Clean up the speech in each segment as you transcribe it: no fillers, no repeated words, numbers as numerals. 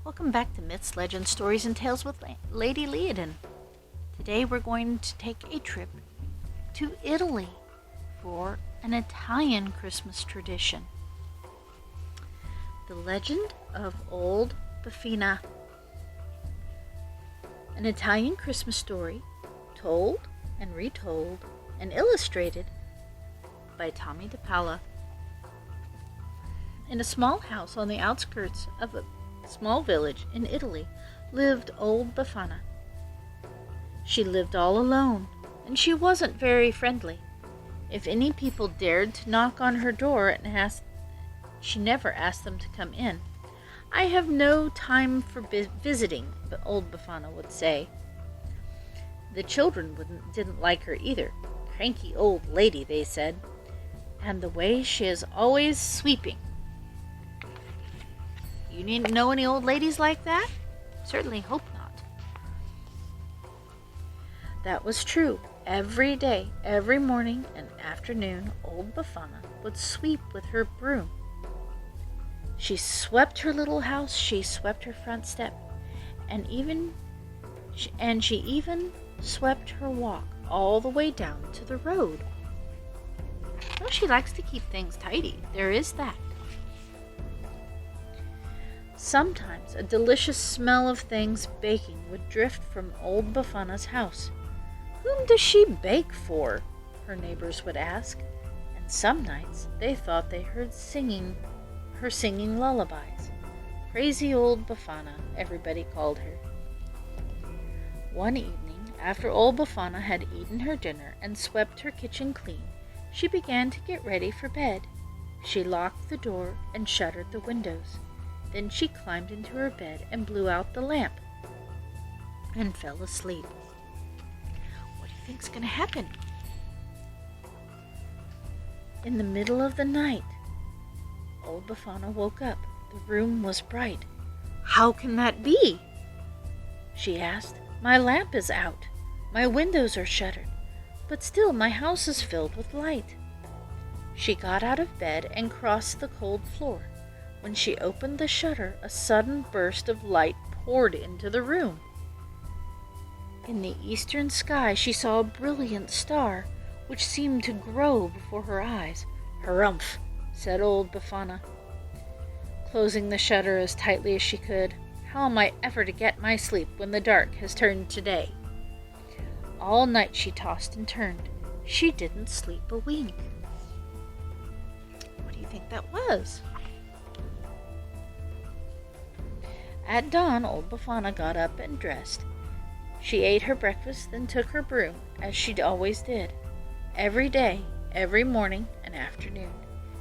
Welcome back to Myths, Legends, Stories, and Tales with Lady Liadan. Today we're going to take a trip to Italy for an Italian Christmas tradition. The Legend of Old Befana. An Italian Christmas story told and retold and illustrated by Tomie de Paola. In a small house on the outskirts of a small village in Italy lived old Befana. She lived all alone, and she wasn't very friendly. If any people dared to knock on her door and ask, she never asked them to come in. "I have no time for visiting," but old Befana would say. The children didn't like her either. "Cranky old lady," they said, "and the way she is always sweeping." You didn't know any old ladies like that? Certainly hope not. That was true. Every day, every morning and afternoon, old Befana would sweep with her broom. She swept her little house, she swept her front step, and she even swept her walk all the way down to the road. Well, she likes to keep things tidy, there is that. Sometimes a delicious smell of things baking would drift from old Befana's house. "Whom does she bake for?" her neighbors would ask, and some nights they thought they heard her singing lullabies. Crazy old Befana, everybody called her. One evening, after old Befana had eaten her dinner and swept her kitchen clean, she began to get ready for bed. She locked the door and shuttered the windows. Then she climbed into her bed and blew out the lamp and fell asleep. What do you think's going to happen? In the middle of the night, old Befana woke up. The room was bright. "How can that be?" she asked. "My lamp is out. My windows are shuttered, but still my house is filled with light." She got out of bed and crossed the cold floor. When she opened the shutter, a sudden burst of light poured into the room. In the eastern sky she saw a brilliant star, which seemed to grow before her eyes. "Harumph," said old Befana, closing the shutter as tightly as she could. "How am I ever to get my sleep when the dark has turned to day?" All night she tossed and turned. She didn't sleep a wink. What do you think that was? At dawn, old Befana got up and dressed. She ate her breakfast, then took her broom, as she always did. Every day, every morning and afternoon,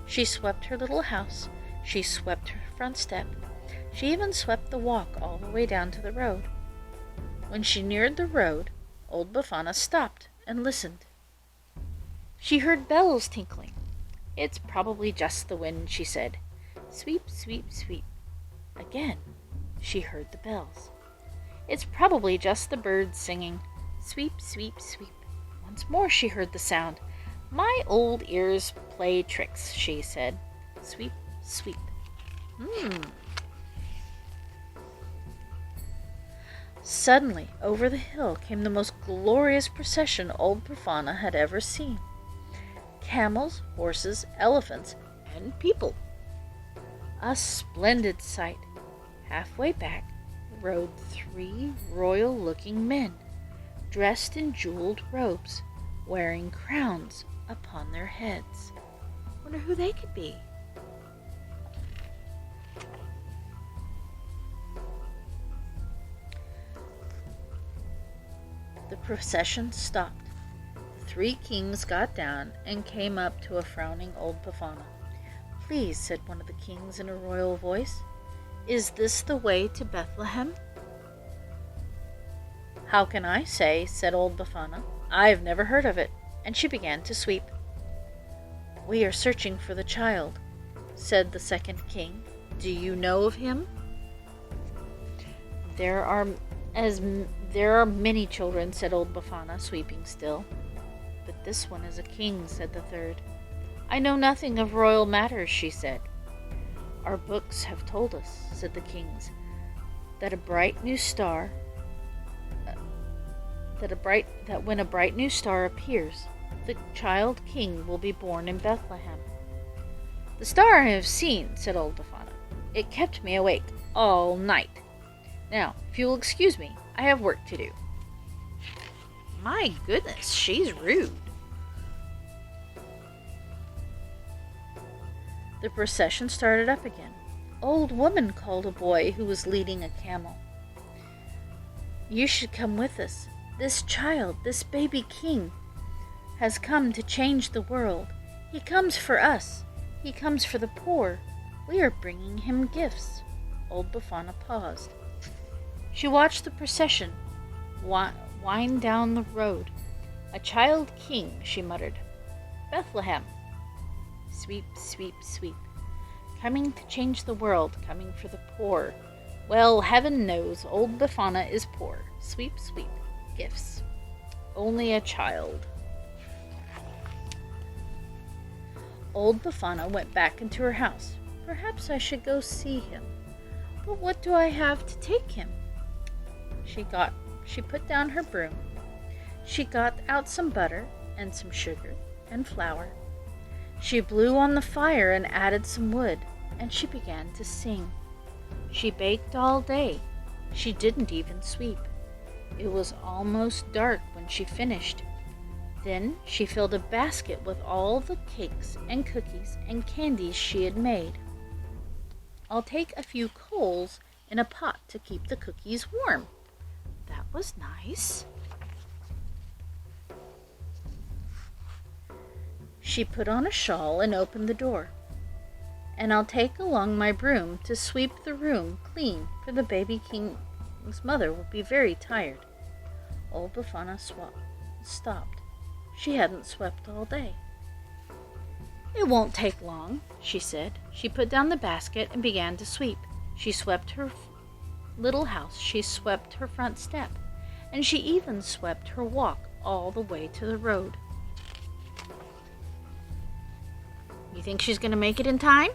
she swept her little house. She swept her front step. She even swept the walk all the way down to the road. When she neared the road, old Befana stopped and listened. She heard bells tinkling. "It's probably just the wind," she said. "Sweep, sweep, sweep." Again she heard the bells. "It's probably just the birds singing. Sweep, sweep, sweep." Once more she heard the sound. "My old ears play tricks," she said. Sweep, sweep. Suddenly, over the hill came the most glorious procession old Befana had ever seen. Camels, horses, elephants, and people. A splendid sight. Halfway back rode 3 royal-looking men, dressed in jeweled robes, wearing crowns upon their heads. Wonder who they could be. The procession stopped. The 3 kings got down and came up to a frowning old Befana. "Please," said one of the kings in a royal voice, "is this the way to Bethlehem?" "How can I say?" said old Befana. "I've never heard of it," and she began to sweep. "We are searching for the child," said the second king. "Do you know of him?" There are many children," said old Befana, sweeping still. "But this one is a king," said the third. "I know nothing of royal matters," she said. "Our books have told us," said the kings, that when a bright new star appears, the child king will be born in Bethlehem. The star I have seen, said old Befana. It kept me awake all night. Now, if you will excuse me, I have work to do. My goodness, she's rude. The procession started up again. Old woman called a boy who was leading a camel. You should come with us. This child, this baby king, has come to change the world. He comes for us. He comes for the poor. We are bringing him gifts. Old Befana paused. She watched the procession wind down the road. A child king, she muttered. Bethlehem. Sweep, sweep, sweep. Coming to change the world, coming for the poor. Well, heaven knows old Befana is poor. Sweep, sweep. Gifts. Only a child. Old Befana went back into her house. Perhaps I should go see him. But what do I have to take him? She put down her broom. She got out some butter and some sugar and flour. She blew on the fire and added some wood, and she began to sing. She baked all day. She didn't even sweep. It was almost dark when she finished. Then she filled a basket with all the cakes and cookies and candies she had made. I'll take a few coals in a pot to keep the cookies warm. That was nice. She put on a shawl and opened the door. And I'll take along my broom to sweep the room clean, for the baby king's mother will be very tired. Old Befana stopped. She hadn't swept all day. It won't take long, she said. She put down the basket and began to sweep. She swept her little house. She swept her front step. And she even swept her walk all the way to the road. You think she's going to make it in time?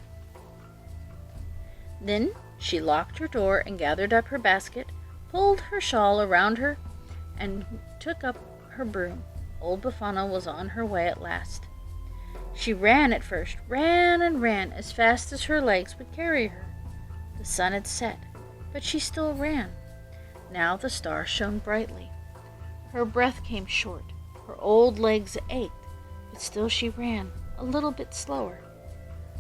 Then she locked her door and gathered up her basket, pulled her shawl around her, and took up her broom. Old Befana was on her way at last. She ran at first, ran and ran as fast as her legs would carry her. The sun had set, but she still ran. Now the star shone brightly. Her breath came short. Her old legs ached, but still she ran, a little bit slower.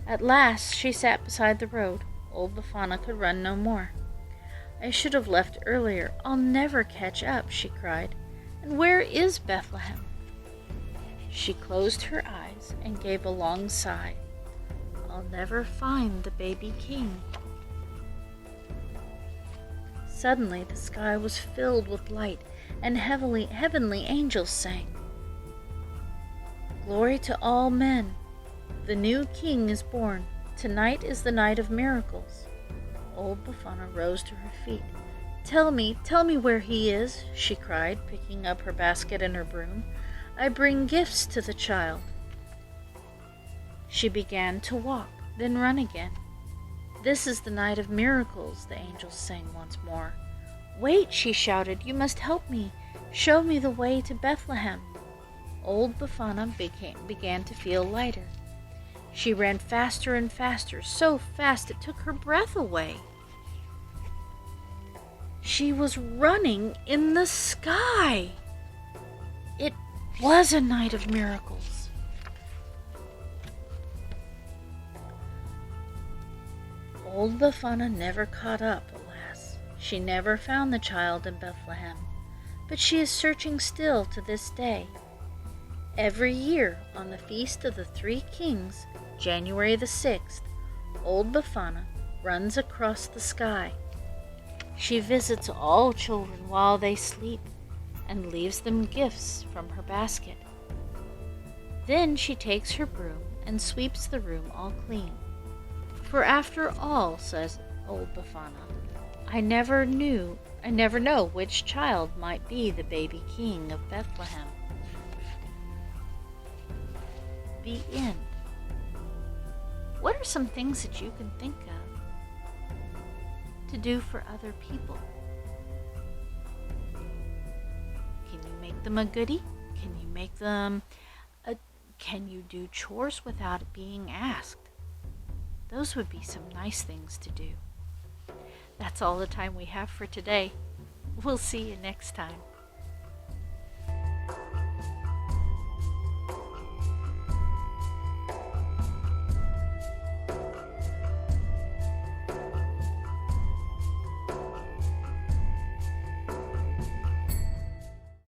At last she sat beside the road. Old Befana could run no more. I should have left earlier. I'll never catch up, she cried. And where is Bethlehem? She closed her eyes and gave a long sigh. I'll never find the baby king. Suddenly the sky was filled with light, and heavenly angels sang. Glory to all men. The new king is born. Tonight is the night of miracles. Old Befana rose to her feet. Tell me where he is, she cried, picking up her basket and her broom. I bring gifts to the child. She began to walk, then run again. This is the night of miracles, the angels sang once more. Wait, she shouted, you must help me. Show me the way to Bethlehem. Old Befana began to feel lighter. She ran faster and faster, so fast it took her breath away. She was running in the sky. It was a night of miracles. Old Befana never caught up, alas. She never found the child in Bethlehem, but she is searching still to this day. Every year, on the Feast of the Three Kings, January the 6th, old Befana runs across the sky. She visits all children while they sleep and leaves them gifts from her basket. Then she takes her broom and sweeps the room all clean. For after all, says old Befana, I never know which child might be the baby king of Bethlehem. The end. What are some things that you can think of to do for other people? Can you make them a goodie? Can you make them can you do chores without being asked? Those would be some nice things to do. That's all the time we have for today. We'll see you next time.